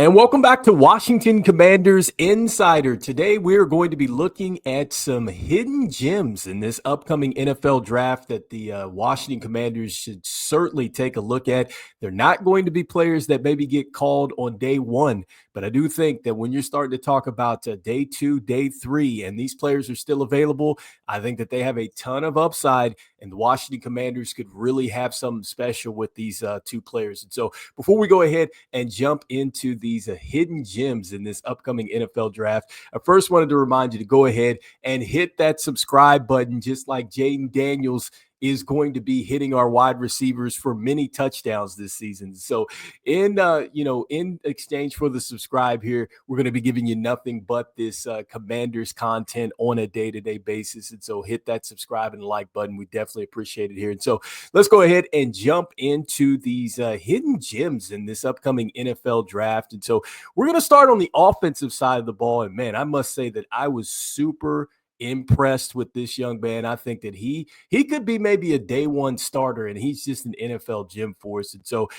And welcome back to Washington Commanders Insider. Today, we're going to be looking at some hidden gems in this upcoming NFL draft that the Washington Commanders should certainly take a look at. They're not going to be players that maybe get called on day one, but I do think that when you're starting to talk about day two, day three, and these players are still available, I think that they have a ton of upside, and the Washington Commanders could really have something special with these two players. And so before we go ahead and jump into these hidden gems in this upcoming NFL draft, I first wanted to remind you to go ahead and hit that subscribe button, just like Jaden Daniels is going to be hitting our wide receivers for many touchdowns this season. So in exchange for the subscribe here, we're going to be giving you nothing but this Commanders content on a day-to-day basis. And so hit that subscribe and like button. We definitely appreciate it here. And so let's go ahead and jump into these hidden gems in this upcoming NFL draft. And so we're going to start on the offensive side of the ball. And man, I must say that I was super impressed with this young man. I think that he could be maybe a day one starter, and he's just an NFL gem for us. And so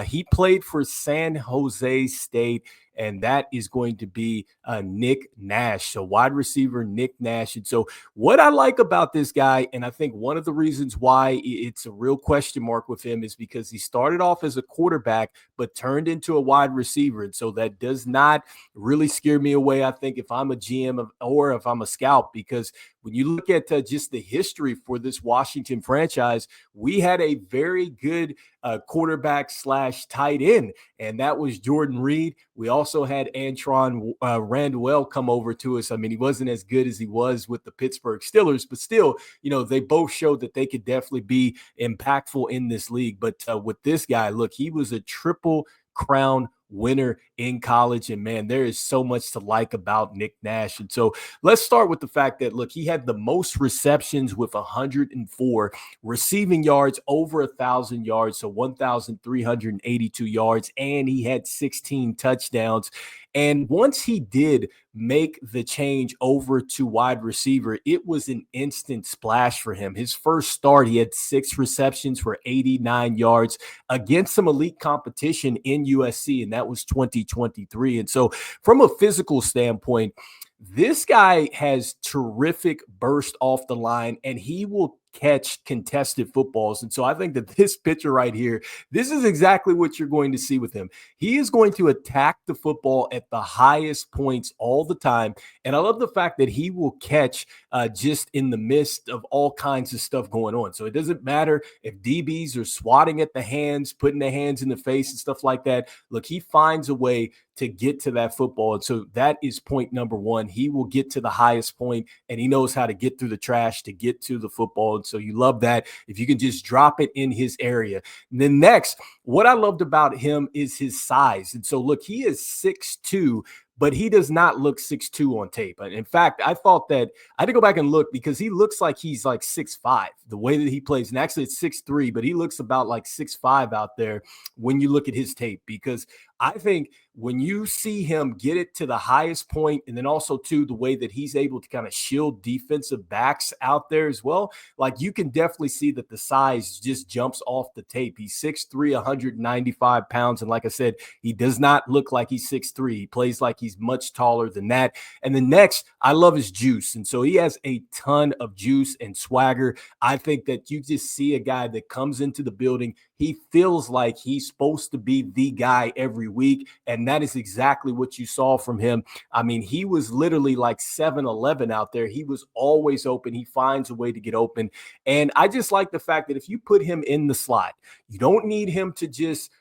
he played for San Jose State, and that is going to be Nick Nash, so wide receiver Nick Nash. And so what I like about this guy, and I think one of the reasons why it's a real question mark with him, is because he started off as a quarterback but turned into a wide receiver. And so that does not really scare me away, I think, if I'm a GM or if I'm a scout, because when you look at just the history for this Washington franchise, we had a very good quarterback / tight end, and that was Jordan Reed. We also had Antron Randall come over to us. I mean, he wasn't as good as he was with the Pittsburgh Steelers, but still, they both showed that they could definitely be impactful in this league. But with this guy, look, he was a triple crown winner in college, and man, there is so much to like about Nick Nash. And so let's start with the fact that, look, he had the most receptions with 104, receiving yards over 1,000 yards, so 1,382 yards, and he had 16 touchdowns. And once he did make the change over to wide receiver, it was an instant splash for him. His first start, he had 6 receptions for 89 yards against some elite competition in USC, and that was 2023. And so from a physical standpoint, this guy has terrific burst off the line, and he will catch contested footballs. And so I think that this picture right here, this is exactly what you're going to see with him. He is going to attack the football at the highest points all the time. And I love the fact that he will catch just in the midst of all kinds of stuff going on. So it doesn't matter if DBs are swatting at the hands, putting their hands in the face and stuff like that. Look, he finds a way to get to that football. And so that is point number one. He will get to the highest point, and he knows how to get through the trash to get to the football. And so you love that if you can just drop it in his area. And then next, what I loved about him is his size. And so look, he is 6'2", but he does not look 6'2" on tape. In fact, I thought that I had to go back and look because he looks like he's like 6'5", the way that he plays. And actually it's 6'3", but he looks about like 6'5" out there when you look at his tape, because I think when you see him get it to the highest point, and then also too the way that he's able to kind of shield defensive backs out there as well, like you can definitely see that the size just jumps off the tape. He's 6'3", 195 pounds. And like I said, he does not look like he's 6'3". He plays like he's much taller than that. And then next, I love his juice. And so he has a ton of juice and swagger. I think that you just see a guy that comes into the building, he feels like he's supposed to be the guy every week. And that is exactly what you saw from him. I mean, he was literally like 7-Eleven out there. He was always open. He finds a way to get open. And I just like the fact that if you put him in the slot, you don't need him to just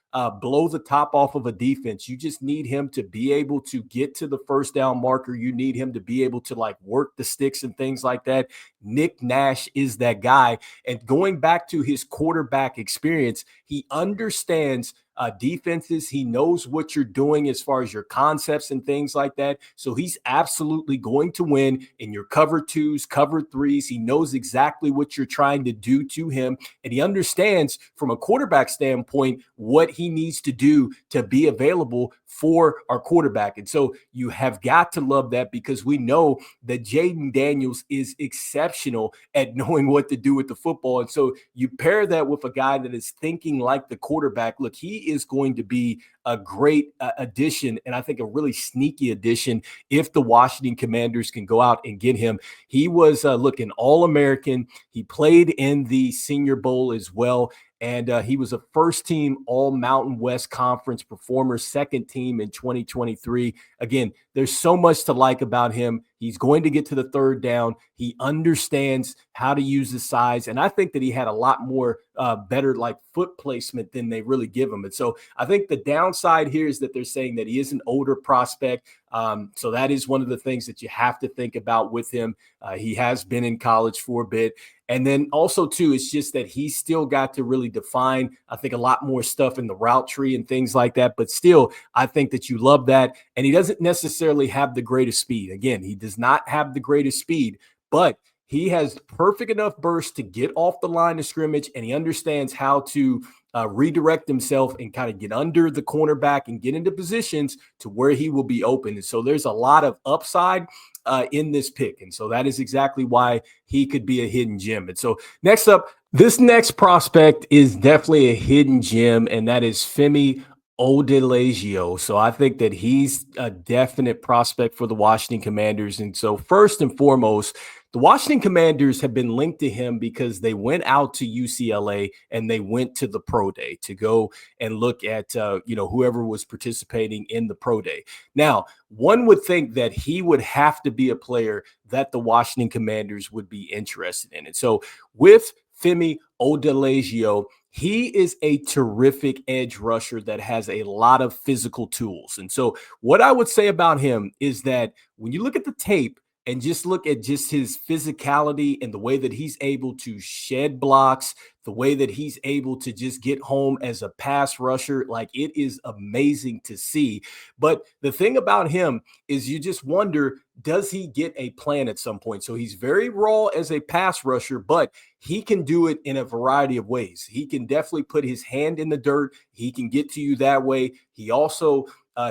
blow the top off of a defense. You just need him to be able to get to the first down marker. You need him to be able to like work the sticks and things like that. Nick Nash is that guy. And going back to his quarterback experience, he understands defenses. He knows what you're doing as far as your concepts and things like that. So he's absolutely going to win in your cover 2s, cover 3s. He knows exactly what you're trying to do to him. And he understands from a quarterback standpoint what he needs to do to be available for our quarterback. And so you have got to love that, because we know that Jaden Daniels is exceptional at knowing what to do with the football. And so you pair that with a guy that is thinking like the quarterback. Look, he he is going to be a great addition, and I think a really sneaky addition if the Washington Commanders can go out and get him. He was looking All-American. He played in the Senior Bowl as well. And he was a first-team All-Mountain West Conference performer, second team in 2023. Again, there's so much to like about him. He's going to get to the third down. He understands how to use his size. And I think that he had a lot more better like foot placement than they really give him. And so I think the downside here is that they're saying that he is an older prospect. So that is one of the things that you have to think about with him. He has been in college for a bit. And then also, too, it's just that he's still got to really define, I think, a lot more stuff in the route tree and things like that. But still, I think that you love that. And he doesn't necessarily have the greatest speed. Again, he does not have the greatest speed, but he has perfect enough burst to get off the line of scrimmage, and he understands how to redirect himself and kind of get under the cornerback and get into positions to where he will be open. And so there's a lot of upside in this pick. And so that is exactly why he could be a hidden gem. And so next up, this next prospect is definitely a hidden gem, and that is Femi Odelagio. So I think that he's a definite prospect for the Washington Commanders. And so first and foremost, the Washington Commanders have been linked to him because they went out to UCLA and they went to the pro day to go and look at, whoever was participating in the pro day. Now, one would think that he would have to be a player that the Washington Commanders would be interested in. And so with Femi Odelagio, he is a terrific edge rusher that has a lot of physical tools. And so what I would say about him is that when you look at the tape, and just look at just his physicality and the way that he's able to shed blocks, the way that he's able to just get home as a pass rusher. Like, it is amazing to see. But the thing about him is you just wonder, does he get a plan at some point? So he's very raw as a pass rusher, but he can do it in a variety of ways. He can definitely put his hand in the dirt. He can get to you that way. He also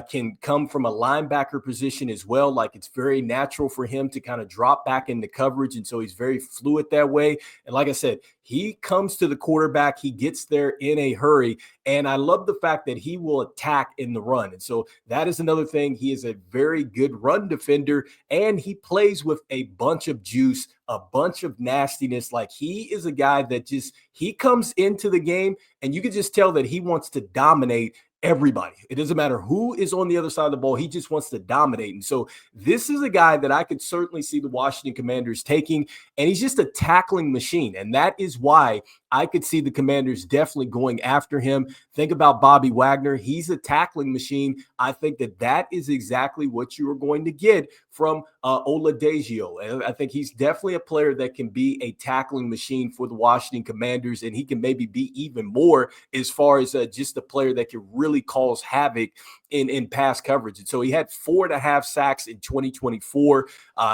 can come from a linebacker position as well. Like, it's very natural for him to kind of drop back into coverage. And so he's very fluid that way. And like I said, he comes to the quarterback. He gets there in a hurry. And I love the fact that he will attack in the run. And so that is another thing. He is a very good run defender, and he plays with a bunch of juice, a bunch of nastiness. Like, he is a guy that he comes into the game and you can just tell that he wants to dominate everybody. It doesn't matter who is on the other side of the ball. He just wants to dominate. And so this is a guy that I could certainly see the Washington Commanders taking, and he's just a tackling machine. And that is why I could see the Commanders definitely going after him. Think about Bobby Wagner. He's a tackling machine. I think that is exactly what you are going to get from Oladejo. And I think he's definitely a player that can be a tackling machine for the Washington Commanders, and he can maybe be even more as far as just a player that can really cause havoc in pass coverage. And so he had 4.5 sacks in 2024.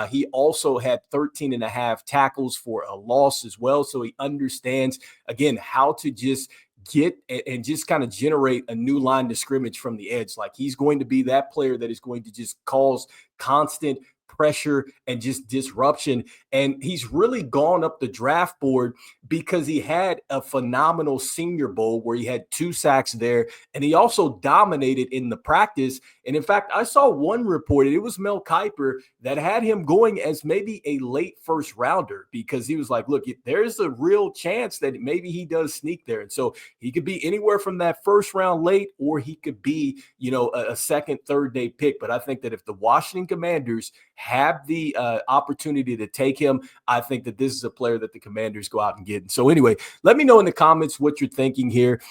He also had 13.5 tackles for a loss as well. So he understands, again, how to just get and just kind of generate a new line to scrimmage from the edge. Like, he's going to be that player that is going to just cause constant pressure and just disruption. And he's really gone up the draft board because he had a phenomenal Senior Bowl where he had 2 sacks there, and he also dominated in the practice. And in fact, I saw one reported, it was Mel Kiper, that had him going as maybe a late first rounder because he was like, look, there's a real chance that maybe he does sneak there. And so he could be anywhere from that first round late, or he could be, a second, third day pick. But I think that if the Washington Commanders have the opportunity to take him, I think that this is a player that the Commanders go out and get. And so anyway, let me know in the comments what you're thinking here.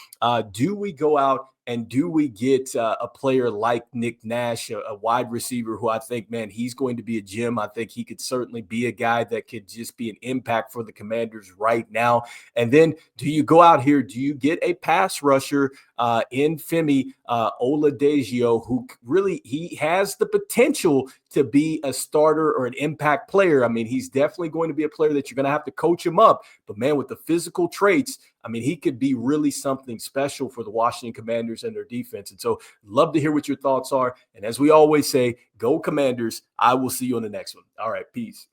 Do we go out and do we get a player like Nick Nash, a wide receiver who I think, man, he's going to be a gem. I think he could certainly be a guy that could just be an impact for the Commanders right now. And then do you go out here, do you get a pass rusher in Femi Oladejio, who really, he has the potential to be a starter or an impact player. I mean, he's definitely going to be a player that you're going to have to coach him up. But man, with the physical traits, I mean, he could be really something special for the Washington Commanders and their defense. And so love to hear what your thoughts are. And as we always say, go Commanders. I will see you on the next one. All right, peace.